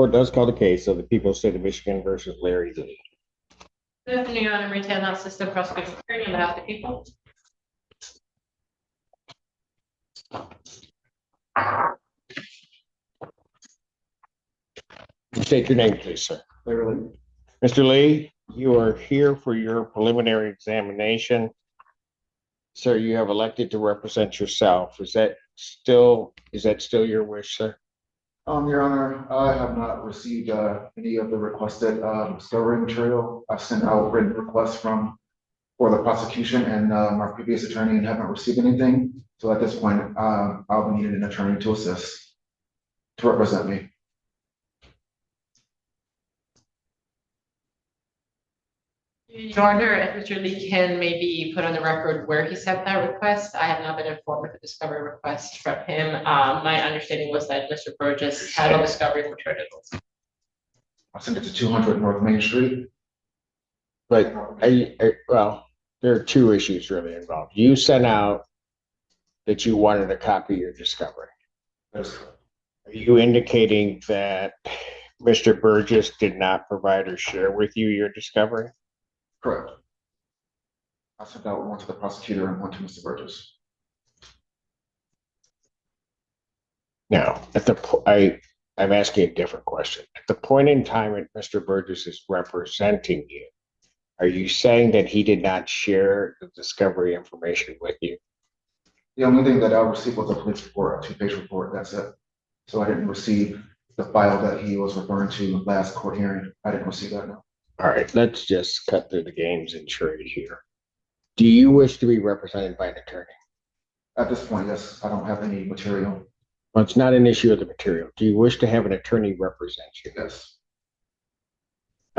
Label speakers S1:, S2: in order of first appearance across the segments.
S1: Court does call the case of the people of the state of Michigan versus Larry Lee.
S2: Good afternoon, Your Honor. Retail Assistant Prosecuting Attorney on behalf of the people.
S1: State your name, please, sir.
S3: Larry Lee.
S1: Mr. Lee, you are here for your preliminary examination. Sir, you have elected to represent yourself. Is that still your wish, sir?
S3: Your Honor, I have not received any of the requested discovery material. I've sent out written requests for the prosecution and our previous attorney and haven't received anything. So at this point, I'll be needing an attorney to assist, to represent me.
S2: Your Honor, if Mr. Lee can maybe put on the record where he sent that request. I have not been informed of the discovery request from him. My understanding was that Mr. Burgess had a discovery materials.
S3: I sent it to 200 North Main Street.
S1: But well, there are two issues really involved. You sent out that you wanted a copy of your discovery.
S3: That is correct.
S1: Are you indicating that Mr. Burgess did not provide or share with you your discovery?
S3: Correct. I sent out one to the prosecutor and one to Mr. Burgess.
S1: Now, I'm asking a different question. At the point in time that Mr. Burgess is representing you, are you saying that he did not share the discovery information with you?
S3: The only thing that I received was a police report, a 2-page report. That's it. So I didn't receive the file that he was referring to last court hearing. I didn't receive that, no.
S1: All right, let's just cut through the games and charade here. Do you wish to be represented by an attorney?
S3: At this point, yes, I don't have any material.
S1: Well, it's not an issue of the material. Do you wish to have an attorney represent you?
S3: Yes.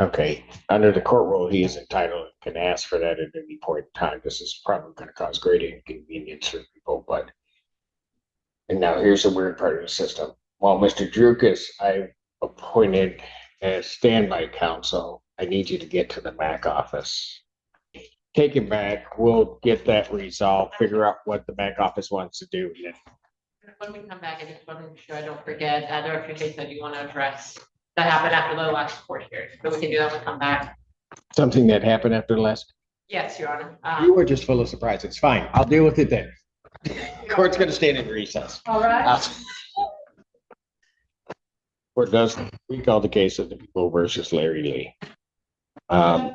S1: Okay, under the court rule, he is entitled and can ask for that at any point in time. This is probably going to cause great inconvenience for people, and now here's the weird part of the system. While Mr. Drukas, I've appointed as standby counsel, I need you to get to the MAC office. Take him back. We'll get that resolved, figure out what the MAC office wants to do.
S2: When we come back, I just want to make sure I don't forget, there are a few things that you want to address that happened after the last court hearing. So we can do that when we come back.
S1: Something that happened after the last?
S2: Yes, Your Honor.
S1: You were just full of surprise. It's fine. I'll deal with it then. Court's going to stand in recess.
S2: All right.
S1: Court does recall the case of the people versus Larry Lee.
S2: On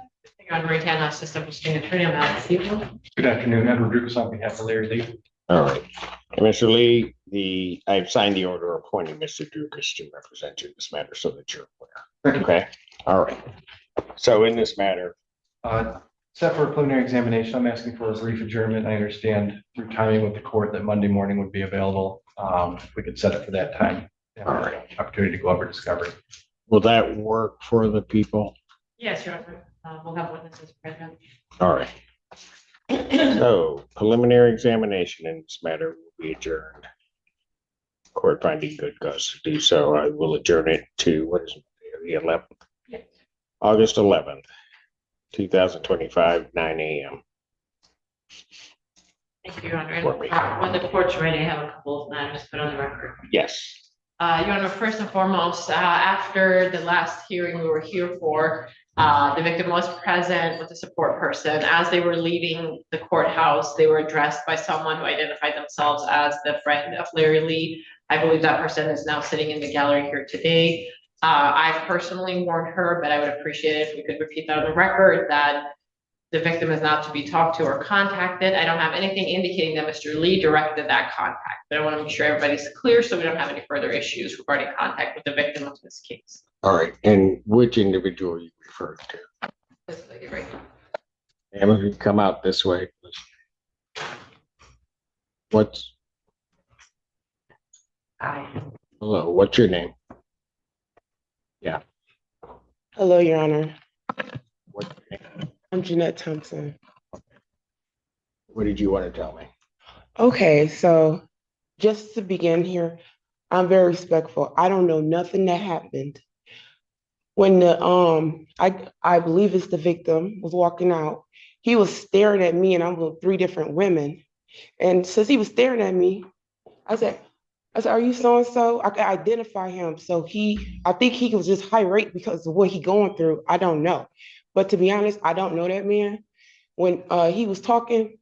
S2: Retail Assistant Prosecuting Attorney on behalf of the people.
S4: Good afternoon, Edward Drukas on behalf of Larry Lee.
S1: All right. And Mr. Lee, I've signed the order appointing Mr. Drukas to represent you in this matter so that you're aware. Okay. All right. So in this matter.
S4: Set for a preliminary examination, I'm asking for a brief adjournment. I understand through timing with the court that Monday morning would be available. If we could set it for that time.
S1: All right.
S4: Opportunity to go over discovery.
S1: Will that work for the people?
S2: Yes, Your Honor. We'll have witnesses present.
S1: All right. So preliminary examination in this matter will be adjourned. Court finding good cause to do so. I will adjourn it to what is it, the 11th?
S2: Yes.
S1: August 11th, 2025, 9 a.m.
S2: Thank you, Your Honor. When the court's ready, I have a couple of matters to put on the record.
S1: Yes.
S2: Your Honor, first and foremost, after the last hearing we were here for, the victim was present with a support person. As they were leaving the courthouse, they were addressed by someone who identified themselves as the friend of Larry Lee. I believe that person is now sitting in the gallery here today. I've personally warned her, but I would appreciate it if we could repeat that on the record, that the victim is not to be talked to or contacted. I don't have anything indicating that Mr. Lee directed that contact, but I want to make sure everybody's clear so we don't have any further issues regarding contact with the victim of this case.
S1: All right. And which individual are you referring to?
S2: This lady right now.
S1: Emma, you come out this way.
S2: Hi.
S1: Hello, what's your name? Yeah.
S5: Hello, Your Honor.
S1: What's your name?
S5: I'm Jeanette Thompson.
S1: What did you want to tell me?
S5: Okay, so just to begin here, I'm very respectful. I don't know nothing that happened. When the I believe it's the victim was walking out, he was staring at me and I'm with 3 different women. And since he was staring at me, I said, I said, are you so-and-so? I could identify him. So I think he was just irate because of what he going through. I don't know. But to be honest, I don't know that man. When he was talking,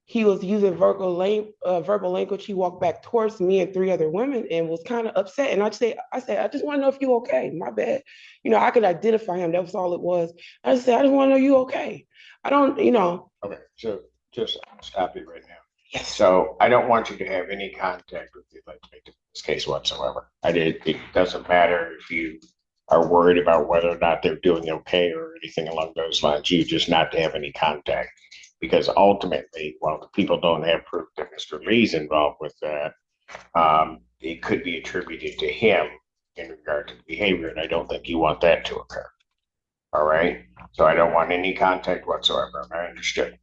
S5: he was using verbal language. He walked back towards me and three other women and was kind of upset. And I said, I just want to know if you okay. My bad. I could identify him. That was all it was. I just said, I just want to know you okay. I don't.
S1: Okay, so just stop you right now.
S5: Yes.
S1: So I don't want you to have any contact with the victim in this case whatsoever. It doesn't matter if you are worried about whether or not they're doing okay or anything along those lines. You just not to have any contact. Because ultimately, while the people don't have proof that Mr. Lee's involved with that, it could be attributed to him in regard to the behavior, and I don't think you want that to occur. All right? So I don't want any contact whatsoever. I understood.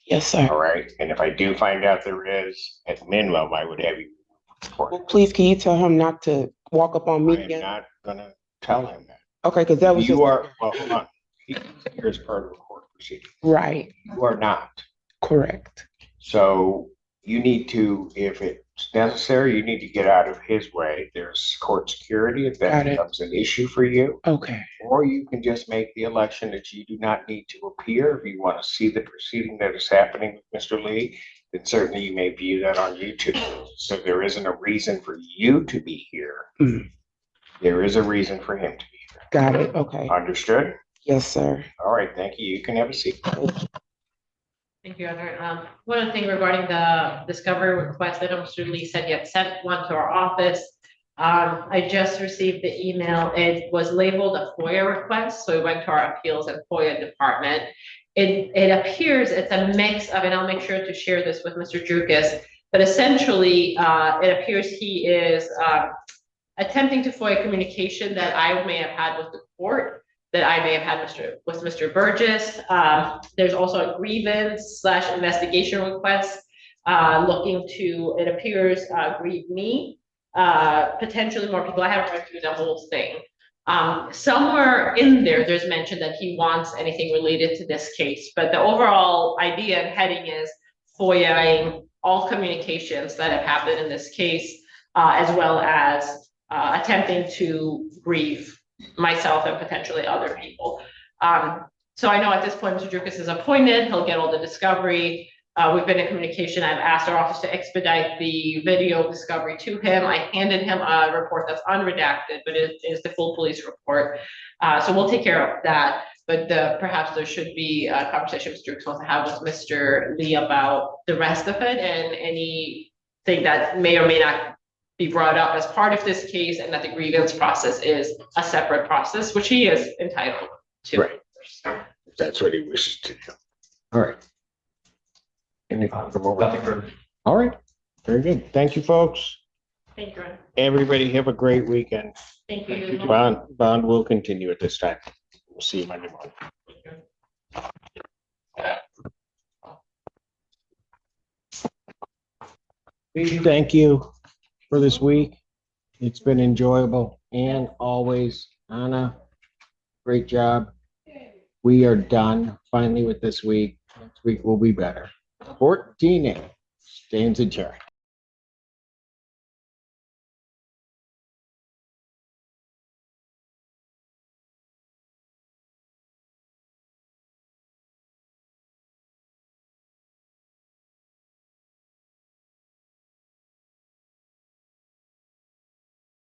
S5: Yes, sir.
S1: All right? And if I do find out there is, at minimum, I would have you report.
S5: Well, please, can you tell him not to walk up on me
S1: I am
S5: again?
S1: not going to tell him that.
S5: Okay, because that was
S1: You
S5: just
S1: are, well, hold on. Here's part of a court proceeding.
S5: right.
S1: You are not.
S5: Correct.
S1: So you need to, if it's necessary, you need to get out of his way. There's court security if that
S5: Got it.
S1: becomes an issue for you.
S5: Okay.
S1: Or you can just make the election that you do not need to appear. If you want to see the proceeding that is happening with Mr. Lee, then certainly you may view that on YouTube. So there isn't a reason for you to be here.
S5: Mhm.
S1: There is a reason for him to be here.
S5: Got it. Okay.
S1: Understood?
S5: Yes, sir.
S1: All right, thank you. You can have a seat.
S2: Thank you, Adjournment. One other thing regarding the discovery request that Mr. Lee said you had sent one to our office. I just received the email. It was labeled a FOIA request, so it went to our appeals and FOIA department. It appears it's a mix of, and I'll make sure to share this with Mr. Drukas, but essentially, it appears he is attempting to FOIA communication that I may have had with the court, that I may have had with Mr. Burgess. There's also a grievance / investigation request looking to, it appears, grieve me, potentially more people. I haven't read through the whole thing. Somewhere in there's mention that he wants anything related to this case, but the overall idea and heading is FOIAing all communications that have happened in this case, as well as attempting to grieve myself and potentially other people. So I know at this point, Mr. Drukas is appointed. He'll get all the discovery. We've been in communication. I've asked our office to expedite the video discovery to him. I handed him a report that's unredacted, but it is the full police report. So we'll take care of that. But perhaps there should be a conversation Mr. Drukas wants to have with Mr. Lee about the rest of it and anything that may or may not be brought up as part of this case, and that the grievance process is a separate process, which he is entitled to.
S1: Right. If that's what he wishes to do. All right. Anything from over?
S4: Nothing further.
S1: All right. Very good. Thank you, folks.
S2: Thank you.
S1: Everybody have a great weekend.
S2: Thank you.
S1: Bond will continue at this time. We'll see you Monday morning. Thank you for this week. It's been enjoyable and always, Anna, great job. We are done finally with this week. Next week will be better. 14A stands adjourned.